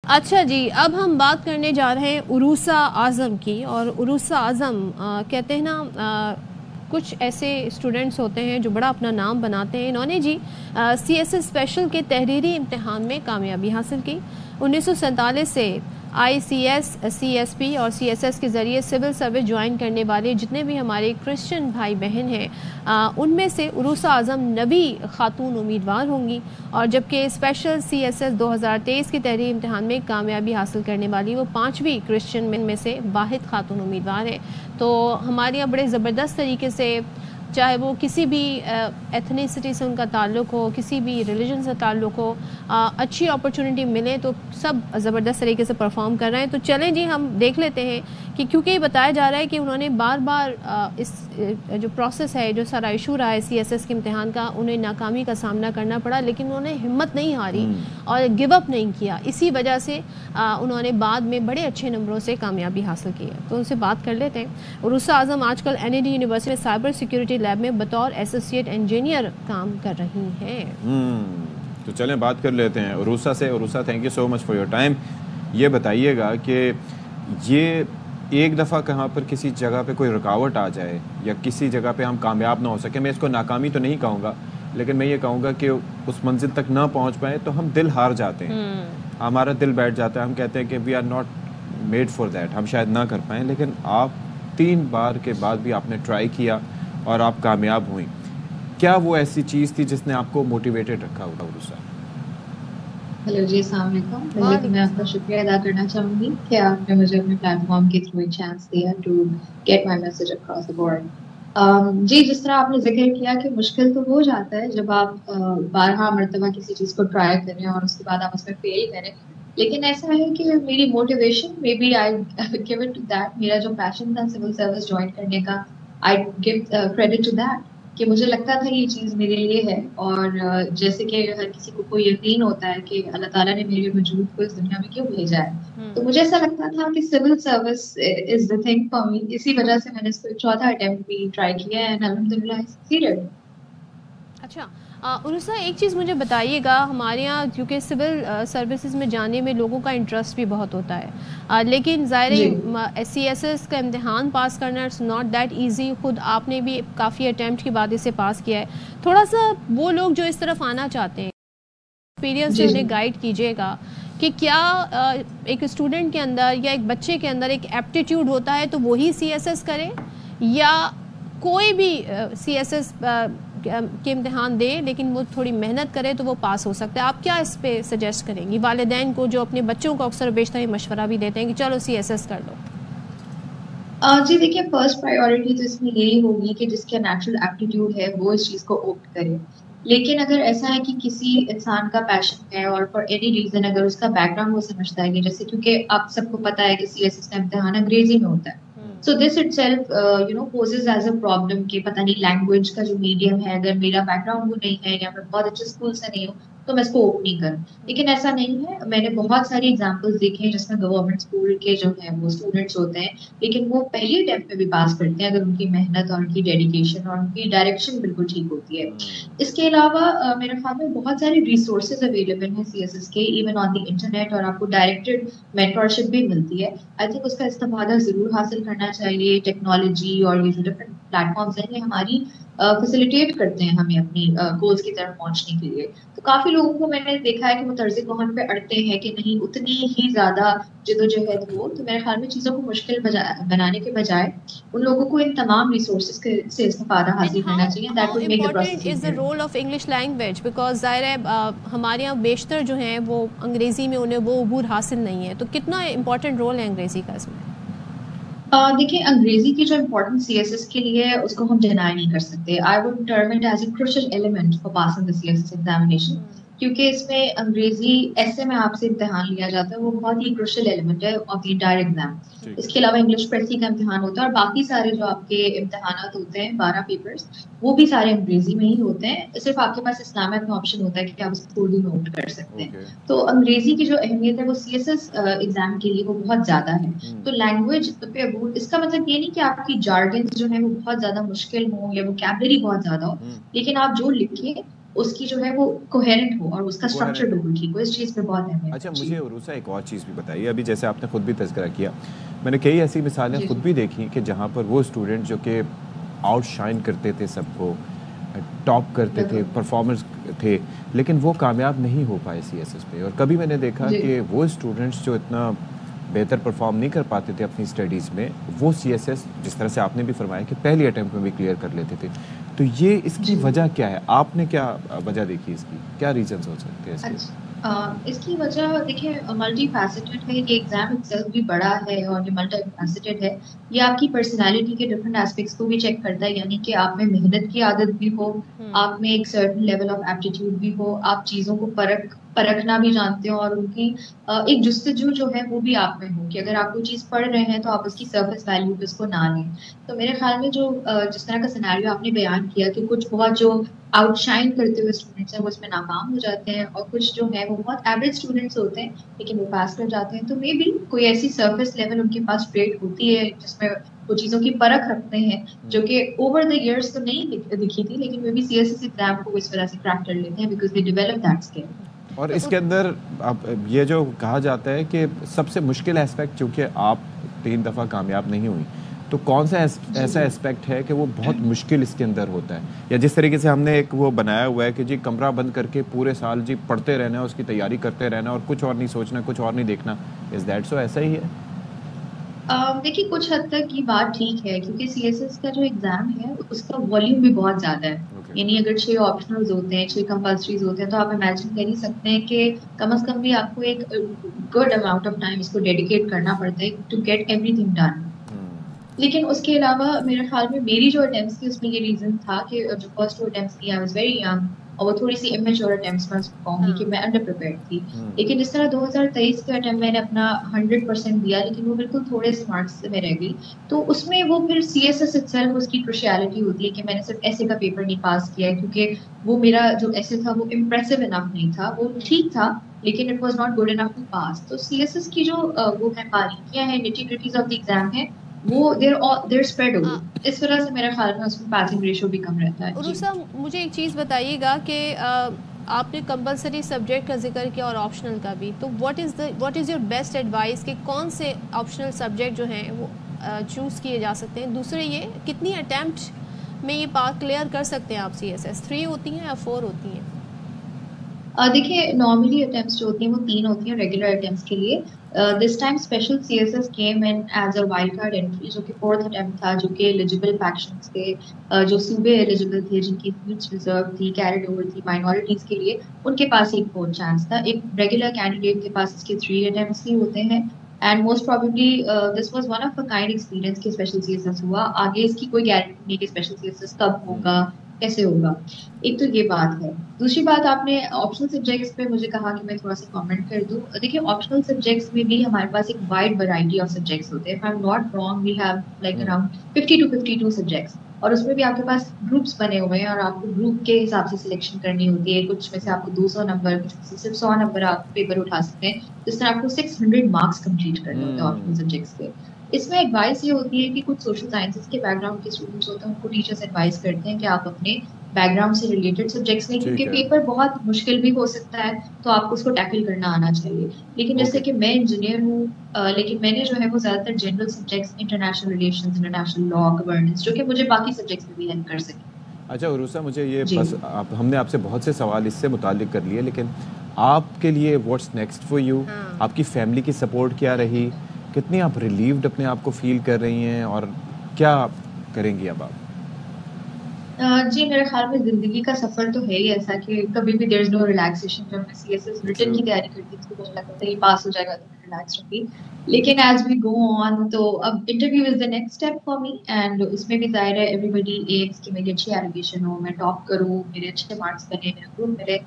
اچھا جی، اب ہم بات کرنے جا رہے ہیں عروسہ اعظم کی. اور عروسہ اعظم کہتے ہیں نا کچھ ایسے اسٹوڈنٹس ہوتے ہیں جو بڑا اپنا نام بناتے ہیں. انہوں نے جی سی ایس ایس اسپیشل کے تحریری امتحان میں کامیابی حاصل کی. 1947 سے آئی C S, C S P اور سی ایس ایس کے ذریعے سول سروس جوائن کرنے والے جتنے بھی ہمارے کرسچن بھائی بہن ہیں ان میں سے عروسہ اعظم 90 خاتون امیدوار ہوں گی. اور جبکہ اسپیشل سی ایس ایس 2023 کے تحریری امتحان میں کامیابی حاصل کرنے والی وہ 5ویں کرسچن میں سے واحد خاتون امیدوار ہیں. تو ہمارے یہاں بڑے زبردست طریقے سے، چاہے وہ کسی بھی ایتھنیسٹی سے ان کا تعلق ہو، کسی بھی ریلیجن سے تعلق ہو، اچھی اپرچونٹی ملے تو سب زبردست طریقے سے پرفارم کر رہے ہیں. تو چلیں جی ہم دیکھ لیتے ہیں کہ کیونکہ یہ بتایا جا رہا ہے کہ انہوں نے بار بار اس جو پروسیس ہے، جو سارا ایشو رہا ہے سی ایس ایس کے امتحان کا، انہیں ناکامی کا سامنا کرنا پڑا، لیکن انہوں نے ہمت نہیں ہاری اور گیو اپ نہیں کیا. اسی وجہ سے انہوں نے بعد میں بڑے اچھے نمبروں سے کامیابی حاصل کی ہے. تو ان سے بات کر لیتے ہیں. عروسہ اعظم آج کل این ای ڈی یونیورسٹی میں سائبر سیکیورٹی لیب میں بطور ایسوسیٹ انجینئر کام کر رہی ہیں. تو چلیں بات کر لیتے ہیں عروسہ سے. Aroosa thank you so much for your time. یہ بتائیے گا کہ یہ ایک دفعہ کہاں پر کسی جگہ پہ کوئی رکاوٹ آ جائے یا کسی جگہ پہ ہم کامیاب نہ ہو سکیں، میں اس کو ناکامی تو نہیں کہوں گا، لیکن میں یہ کہوں گا کہ اس منزل تک نہ پہنچ پائیں تو ہم دل ہار جاتے ہیں، ہمارا دل بیٹھ جاتا ہے، ہم کہتے ہیں کہ we are not made for that, ہم شاید نہ کر پائیں. لیکن آپ 3 بار کے بعد بھی آپ نے ٹرائی کیا اور آپ کامیاب ہوئیں. کیا وہ ایسی چیز تھی جس نے آپ کو موٹیویٹڈ رکھا ہوگا عروسہ؟ ہیلو جی، السلام علیکم. پہلے تو میں آپ کا شکریہ ادا کرنا چاہوں گی کہ آپ نے مجھے اپنے پلیٹ فارم کے تھرو ایک چانس دیا to get my message across the board. جی، جس طرح آپ نے ذکر کیا کہ مشکل تو ہو جاتا ہے جب آپ 12 مرتبہ کسی چیز کو ٹرائی کریں اور اس کے بعد آپ اس میں فیل کریں، لیکن ایسا ہے کہ میری motivation maybe I gave it to that. میرا جو پیشن تھا سول سروس جوائن کرنے کا، I gave credit to that کہ مجھے لگتا تھا یہ چیز میرے لیے ہے. اور جیسے کہ ہر کسی کو کوئی یقین ہوتا ہے کہ اللہ تعالیٰ نے میرے وجود کو اس دنیا میں کیوں بھیجا ہے، تو مجھے ایسا لگتا تھا کہ civil service is the thing for me. اسی وجہ سے میں نے اس کو 4تھا اٹیمپٹ بھی ٹرائی کیا ہے، الحمدللہ آئی سکسیڈڈ. اچھا عروسہ ایک چیز مجھے بتائیے گا، ہمارے یہاں کیونکہ سول سروسز میں جانے میں لوگوں کا انٹرسٹ بھی بہت ہوتا ہے، لیکن ظاہر سی ایس ایس کا امتحان پاس کرنا اٹس ناٹ دیٹ ایزی. خود آپ نے بھی کافی اٹیمپٹ کے بعد اسے پاس کیا ہے. تھوڑا سا وہ لوگ جو اس طرف آنا چاہتے ہیں ایکسپیرینس سے انہیں گائیڈ کیجیے گا کہ کیا ایک اسٹوڈنٹ کے اندر یا ایک بچے کے اندر ایک ایپٹیٹیوڈ ہوتا ہے تو وہی سی ایس ایس کرے، یا کوئی بھی سی ایس ایس کے امتحان دے لیکن وہ تھوڑی محنت کرے تو وہ پاس ہو سکتا ہے. آپ کیا اس پہ سجیسٹ کریں گی والدین کو جو اپنے بچوں کو اکثر بیشتر مشورہ بھی دیتے ہیں کہ چلو سی ایس ایس کر لو؟ جی دیکھیے، فرسٹ پرائیورٹی تو اس میں یہی ہوگی کہ جس کا نیچرل ایپٹیٹیوڈ ہے وہ اس چیز کو اوپٹ کرے. لیکن اگر ایسا ہے کہ کسی انسان کا پیشن ہے اور فار اینی ریزن اگر اس کا بیک گراؤنڈ وہ سمجھتا ہے کہ جیسے کیونکہ آپ سب کو پتا ہے کہ سی ایس ایس کا امتحان انگریزی میں ہوتا ہے، so this itself poses as a problem کہ پتہ نہیں لینگویج کا جو میڈیم ہے، اگر میرا بیک گراؤنڈ وہ نہیں ہے یا میں بہت اچھے اسکول سے نہیں ہوں تو میں اس کو اوپ نہیں کروں. لیکن ایسا نہیں ہے. میں نے بہت ساری ایگزامپلس دیکھے ہیں جس میں گورنمنٹ اسکول کے جو ہیں وہ اسٹوڈنٹس ہوتے ہیں لیکن وہ پہلی اٹیمپٹ میں بھی پاس کرتے ہیں اگر ان کی محنت اور ان کی ڈیڈیکیشن اور ان کی ڈائریکشن بالکل ٹھیک ہوتی ہے. اس کے علاوہ میرے خیال میں بہت ساری ریسورسز اویلیبل ہیں سی ایس ایس کے، ایون آن دی انٹرنیٹ، اور آپ کو ڈائریکٹڈ مینٹورشپ بھی ملتی ہے. آئی تھنک اس کا استفادہ ضرور حاصل کرنا چاہیے. ٹیکنالوجی اور یہ جو ڈفرنٹ پلیٹ فارمس ہیں یہ ہماری فیسیلیٹیٹ کرتے ہیں ہمیں اپنی گولس کی طرف پہنچنے کے لیے. تو کافی لوگوں کو میں نے دیکھا ہے کہ وہ طرز ذہن پہ اڑتے ہیں کہ نہیں اتنی ہی زیادہ جدوجہد ہو. تو میرے خیال میں چیزوں کو مشکل بنانے کے بجائے ان لوگوں کو ان تمام ریسورسز سے استفادہ حاصل کرنا چاہیے. That would make the process is the role of English language because ظاہر ہے ہمارے یہاں بیشتر جو ہیں وہ انگریزی میں انہیں وہ عبور حاصل نہیں ہے، تو کتنا امپورٹنٹ رول ہے انگریزی کا اس میں؟ دیکھیں، انگریزی کی جو امپورٹنس سی ایس ایس کے لیے ہے اس کو ہم ڈینائی نہیں کر سکتے. I would term it as a crucial element for passing the C S S examination, کیونکہ اس میں انگریزی ایسے میں آپ سے امتحان لیا جاتا ہے، وہ بہت ہی کروشل ایلیمنٹ ہے آف دی انٹائر ایگزام. اس کے علاوہ انگلش پریسی کا امتحان ہوتا ہے اور باقی سارے جو آپ کے امتحانات ہوتے ہیں 12 پیپرز وہ بھی سارے انگریزی میں ہی ہوتے ہیں. صرف آپ کے پاس اسلامک میں آپشن ہوتا ہے کہ آپ اس کو اردو میں اوپٹ کر سکتے ہیں. تو انگریزی کی جو اہمیت ہے وہ سی ایس ایس ایگزام کے لیے وہ بہت زیادہ ہے. تو لینگویج پہ اس کا مطلب یہ نہیں کہ آپ کی جارگنز جو ہے وہ بہت زیادہ مشکل ہوں یا ووکیبلری بہت زیادہ ہو، لیکن آپ جو لکھیں اس کی جو ہے وہ کوہیرنٹ ہو اور اس کا اسٹرکچر بالکل ٹھیک ہو. اس چیز پہ بہت اہمیت ہے. اچھا مجھے عروسہ ایک اور چیز بھی بتائیے, ابھی جیسے آپ نے خود بھی تذکرہ کیا, میں نے کئی ایسی مثالیں خود بھی دیکھی کہ جہاں پر وہ اسٹوڈنٹ جو کہ آؤٹ شائن کرتے تھے, سب کو ٹاپ کرتے تھے, پرفارمرز تھے, لیکن وہ کامیاب نہیں ہو پائے سی ایس ایس پہ. اور کبھی میں نے دیکھا کہ وہ اسٹوڈنٹس جو اتنا بہتر پرفارم نہیں کر پاتے تھے اپنی اسٹڈیز میں, وہ سی ایس ایس جس طرح سے آپ نے بھی فرمایا کہ پہلی اٹیمپٹ میں بھی کلیئر کر لیتے تھے. تو یہ اس کی وجہ کیا ہے؟ آپ نے کیا وجہ دیکھی اس کی, کیا ریزنز ہو سکتے ہیں اس کے؟ اس کی وجہ دیکھیں ملٹی فیسیٹڈ ہے, یہ ایگزام اٹسیلف بھی بڑا ہے اور یہ ملٹی فیسیٹڈ ہے. یہ آپ کی پرسنالٹی کے ڈفرنٹ ایسپیکٹس کو بھی چیک کرتا ہے, یعنی کہ آپ میں محنت کی عادت بھی ہو, آپ میں ایک سرٹن لیول آف ایپٹیٹیوڈ بھی ہو, آپ چیزوں کو پرکھنا بھی جانتے ہو, اور ان کی ایک جستجو جو ہے وہ بھی آپ میں ہو کہ اگر آپ کوئی چیز پڑھ رہے ہیں تو آپ اس کی سرفیس ویلیو پہ اس کو نہ لیں. تو میرے خیال میں جو جس طرح کا سیناریو آپ نے بیان کیا کہ کچھ بہت جو آؤٹ شائن کرتے ہوئے اسٹوڈنٹس ہیں وہ اس میں ناکام ہو جاتے ہیں, اور کچھ جو ہے وہ بہت ایوریج اسٹوڈنٹس ہوتے ہیں لیکن وہ پاس کر جاتے ہیں. تو مے بی کوئی ایسی سرفیس لیول ان کے پاس ٹریٹ ہوتی ہے جس میں وہ چیزوں کی پرکھ رکھتے ہیں جو کہ اوور دا ایئرس تو نہیں دکھی تھی, لیکن maybe C S S exam کو اس وجہ سے کریک کر لیتے ہیں because they develop that skill. اور اس کے اندر اب یہ جو کہا جاتا ہے کہ سب سے مشکل اسپیکٹ, چونکہ آپ 3 دفعہ کامیاب نہیں ہوئی, تو کون سا ایسا اسپیکٹ ہے کہ وہ بہت مشکل اس کے اندر ہوتا ہے؟ یا جس طریقے سے ہم نے ایک وہ بنایا ہوا ہے کہ جی کمرہ بند کر کے پورے سال جی پڑھتے رہنا ہے, اس کی تیاری کرتے رہنا اور کچھ اور نہیں سوچنا, کچھ اور نہیں دیکھنا, از دیٹ سو, ایسا ہی ہے؟ دیکھیے کچھ حد تک یہ بات ٹھیک ہے کیونکہ سی ایس ایس کا جو ایگزام ہے اس کا والیوم بھی بہت زیادہ ہے. یعنی اگر 6 آپشنلز ہوتے ہیں, 6 کمپلسریز ہوتے ہیں, تو آپ امیجن کر ہی سکتے ہیں کہ کم از کم بھی آپ کو ایک گڈ اماؤنٹ آف ٹائم اس کو ڈیڈیکیٹ کرنا پڑتا ہے to get everything done. لیکن اس کے علاوہ میرے خیال میں میری جو اٹیمپٹس تھی اس میں یہ ریزن تھا کہ جو فرسٹ 2 اٹیمپٹس تھی آئی واز ویری ینگ, اور وہ تھوڑی سی امیچور اٹیمپٹس میں کہوں گی کہ میں انڈر پریپیئرڈ تھی. لیکن جس طرح 2023 کا اٹیمپٹ میں نے اپنا 100% دیا لیکن وہ بالکل تھوڑے سے مارکس سے میں رہ گئی, تو اس میں وہ پھر سی ایس ایس اٹسیلف اس کی کروشیالٹی ہوتی ہے کہ میں نے صرف ایسے کا پیپر نہیں پاس کیا ہے, کیونکہ وہ میرا جو ایسے تھا وہ امپریسو انف نہیں تھا, وہ ٹھیک تھا لیکن it was not good enough to pass. تو سی ایس ایس کی جو وہ ہے باریکیاں ہیں, نیٹی گریٹیز آف دی ایگزام ہے, وہ دیر اسپریڈ ہوگی. اس وجہ سے میرا خیال میں اس میں پاسنگ ریشو بھی کم رہتا ہے. عروسہ مجھے ایک چیز بتائیے گا کہ آپ نے کمپلسری سبجیکٹ کا ذکر کیا اور آپشنل کا بھی, تو what is your best advice کہ کون سے آپشنل سبجیکٹ جو ہیں وہ چوز کیے جا سکتے ہیں؟ دوسرے یہ کتنی اٹیمپٹ میں یہ پارٹ کلیئر کر سکتے ہیں آپ سی ایس ایس؟ 3 ہوتی ہیں یا 4 ہوتی ہیں؟ دیکھیے نارملی اٹیمپٹس جو ہوتی ہیں وہ 3 ہوتی ہیں ریگولر اٹیمپٹس کے لیے. This time special C S S came in as a wild card entry جو کہ 4th اٹیمپٹ تھا, جو کہ ایلیجیبل فیکشنز تھے, جو صوبے ایلیجیبل تھے جن کی سیٹس ریزرو تھی, کیریڈ اوور تھی مائنورٹیز کے لیے, ان کے پاس ایک 4th چانس تھا. ایک ریگولر کینڈیڈیٹ کے پاس اس کے 3 اٹیمپٹس ہی ہوتے ہیں. And most probably this was one of a kind experience کہ اسپیشل سی ایس ایس ہوا. آگے اس کی کوئی گارنٹی نہیں کہ اسپیشل سی ایس ایس کب ہوگا, کیسے ہوگا. ایک تو یہ بات ہے. دوسری بات, آپ نے آپشنل سبجیکٹس پہ مجھے کہا کہ میں تھوڑا سا کامنٹ کر دوں. دیکھیے آپشنل سبجیکٹس میں بھی ہمارے پاس ایک وائڈ ورائٹی آف سبجیکٹس ہوتے ہیں. If I am not wrong we have like around 50 to 52 subjects, اور اس میں بھی آپ کے پاس گروپس بنے ہوئے ہیں اور آپ کو گروپ کے حساب سے سلیکشن کرنی ہوتی ہے. کچھ میں سے آپ کو 200 نمبر, کچھ میں سے صرف 100 نمبر آپ پیپر اٹھا سکتے ہیں, جس طرح آپ کو 600 مارکس کمپلیٹ کرنے ہوتے ہیں آپشنل سبجیکٹس کے. اس میں ایڈوائس یہ ہوتی ہے کہ کچھ سوشل سائنسز کے بیک گراؤنڈ کے اسٹوڈنٹس ہوتے ہیں, ان کو ٹیچرس ایڈوائز کرتے ہیں کہ آپ اپنے بیک گراؤنڈ سے ریلیٹڈ سبجیکٹس لیں, کیونکہ پیپر بہت مشکل بھی ہو سکتا ہے, تو آپ کو اس کو ٹیکل کرنا آنا چاہیے. لیکن جیسے کہ میں انجینئر ہوں, لیکن میں نے جو ہے وہ زیادہ تر general subjects, international relations, international law, governance, جو کہ مجھے باقی سبجیکٹس میں بھی ہیلپ کر سکیں. اچھا عروسہ, مجھے یہ بس ہم نے آپ سے بہت سے سوال اس سے متعلق کر لیے, لیکن آپ کے لیے واٹس نیکسٹ فار یو؟ آپ کی فیملی کی سپورٹ کیا رہی؟ کتنی آپ ریلیوڈ اپنے آپ کو فیل کر رہی ہیں, اور کیا کریں گی اب آپ؟ جی میرے خیال میں زندگی کا سفر تو ہے ہی ایسا کہ کبھی بھی دیر از نو ریلیکسیشن. جب میں سی ایس ایس ریٹن کی تیاری کرتی تھی تو مجھے لگتا تھا یہ پاس ہو جائے گا تو میں ریلیکس رہوں گی, لیکن ایز وی گو آن تو اب interview is the next step for me. And اس میں بھی ظاہر ہے ایوری بڈی ایمز کہ میری اچھی ایلیگیشن ہو, میں ٹاپ کروں, میرے اچھے مارکس بنے, میرا گروپ ملے.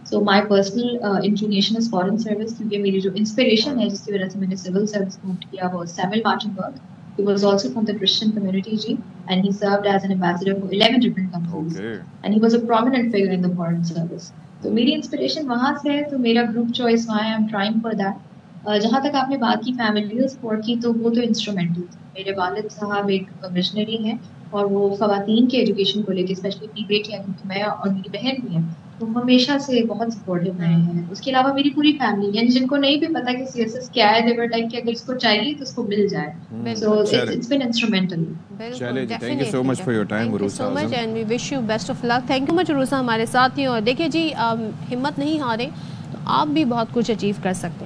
So my personal inclination is foreign service, کیونکہ میری جو انسپریشن ہے جس کی وجہ سے میں نے سول سروس موو کیا وہ سیمل مارٹنبرگ. He was also from the Christian community, and he served as an ambassador for 11 different countries. Okay. And he was a prominent figure in the foreign service. تو میری انسپریشن وہاں سے ہے, تو میرا group choice وہاں ہے. I'm trying for that. جہاں تک آپ نے بات کی فیملی سپورٹ کی, تو وہ تو انسٹرومینٹل تھی. میرے والد صاحب ایک مشنری ہیں اور وہ خواتین کے ایجوکیشن کو لے کے اسپیشلی اپنی بیٹیاں, کیونکہ میں اور میری بہن بھی ہیں, تو ہمیشہ سے بہت سپورٹیو رہے ہیں. اس کے علاوہ میری پوری فیملی یعنی جن کو نہیں بھی پتا کہ سی ایس ایس کیا ہے they were like کہ اگر اس کو چاہیے تو اس کو مل جائے. So it's been instrumental. چلے جی thank you so much for your time Aroosa Azam. Thank you so much and we wish you best of luck. Thank you much Aroosa ہمارے ساتھ تھیں. اور دیکھیے جی ہمت نہیں ہارے تو آپ بھی بہت کچھ اچیو کر سکتے ہیں.